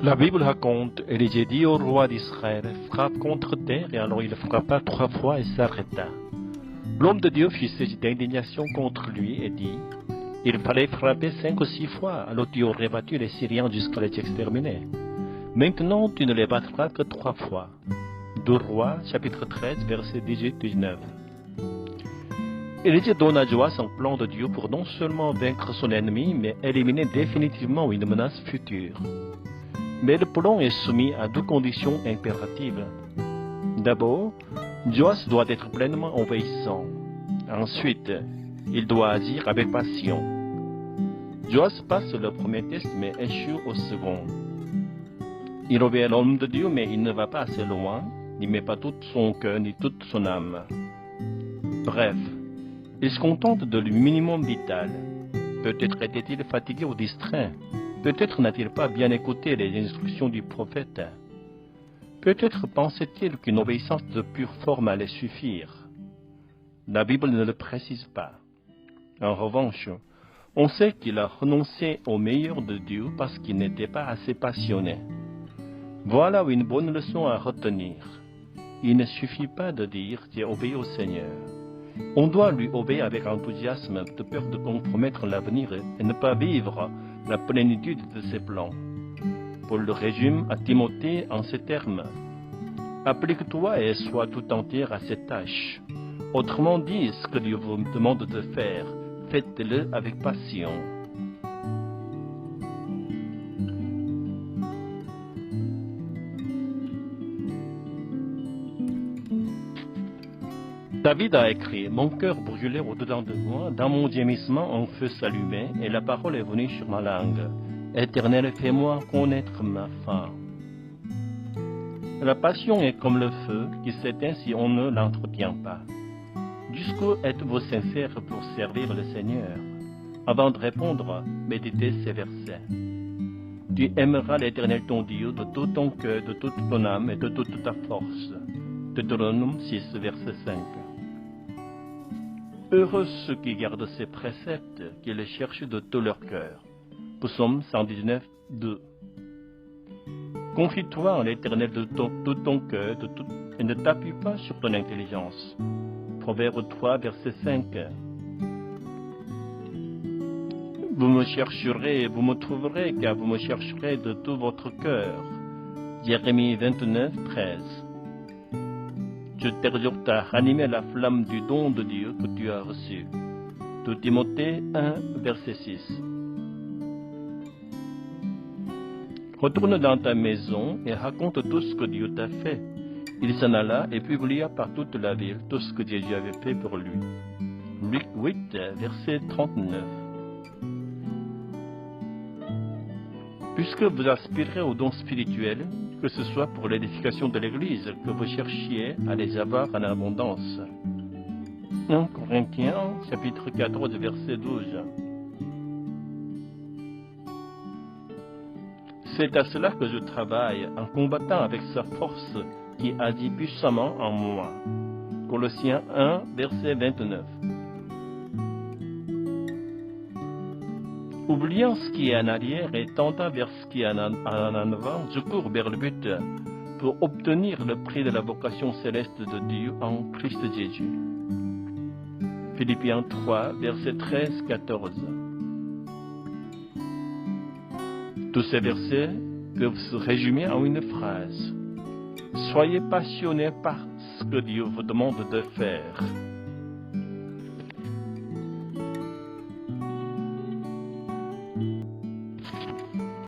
La Bible raconte, Élisée dit au roi d'Israël, frappe contre terre, et alors il frappa 3 fois et s'arrêta. L'homme de Dieu fut saisi d'indignation contre lui et dit, il fallait frapper 5 ou 6 fois, alors tu aurais battu les Syriens jusqu'à les exterminer. Maintenant tu ne les battras que 3 fois. 2 Rois, chapitre 13, versets 18-19. Élisée donne à Joas un plan de Dieu pour non seulement vaincre son ennemi, mais éliminer définitivement une menace future. Mais le plan est soumis à 2 conditions impératives. D'abord, Joas doit être pleinement obéissant. Ensuite, il doit agir avec passion. Joas passe le premier test mais échoue au second. Il obéit à l'homme de Dieu mais il ne va pas assez loin, il ne met pas tout son cœur ni toute son âme. Bref, il se contente de le minimum vital. Peut-être était-il fatigué ou distrait. Peut-être n'a-t-il pas bien écouté les instructions du prophète. Peut-être pensait-il qu'une obéissance de pure forme allait suffire. La Bible ne le précise pas. En revanche, on sait qu'il a renoncé au meilleur de Dieu parce qu'il n'était pas assez passionné. Voilà une bonne leçon à retenir. Il ne suffit pas de dire « j'ai obéi au Seigneur ». On doit lui obéir avec enthousiasme de peur de compromettre l'avenir et ne pas vivre la plénitude de ses plans. Paul le résume à Timothée en ces termes. Applique-toi et sois tout entier à ces tâches. Autrement dit, ce que Dieu vous demande de faire, faites-le avec passion. David a écrit, « Mon cœur brûlait au-dedans de moi, dans mon gémissement un feu s'allumait, et la parole est venue sur ma langue. Éternel, fais-moi connaître ma faim. » La passion est comme le feu qui s'éteint si on ne l'entretient pas. Jusqu'où êtes-vous sincère pour servir le Seigneur? Avant de répondre, méditez ces versets. Tu aimeras l'Éternel ton Dieu de tout ton cœur, de toute ton âme et de toute ta force. Deutéronome 6, verset 5. Heureux ceux qui gardent ses préceptes, qui les cherchent de tout leur cœur. Psaume 119, 2. Confie-toi en l'Éternel de tout ton cœur et ne t'appuie pas sur ton intelligence. Proverbe 3, verset 5. Vous me chercherez et vous me trouverez, car vous me chercherez de tout votre cœur. Jérémie 29, 13. Je t'exhorte à ranimer la flamme du don de Dieu que tu as reçu. 2 Timothée 1, verset 6. Retourne dans ta maison et raconte tout ce que Dieu t'a fait. Il s'en alla et publia par toute la ville tout ce que Jésus avait fait pour lui. Luc 8, verset 39. Puisque vous aspirez aux dons spirituels, que ce soit pour l'édification de l'Église, que vous cherchiez à les avoir en abondance. 1 Corinthiens, chapitre 14, verset 12. C'est à cela que je travaille, en combattant avec sa force qui agit puissamment en moi. Colossiens 1, verset 29. Oubliant ce qui est en arrière et tendant vers ce qui est en avant, je cours vers le but pour obtenir le prix de la vocation céleste de Dieu en Christ Jésus. Philippiens 3, verset 13-14. Tous ces versets peuvent se résumer en une phrase. Soyez passionnés par ce que Dieu vous demande de faire.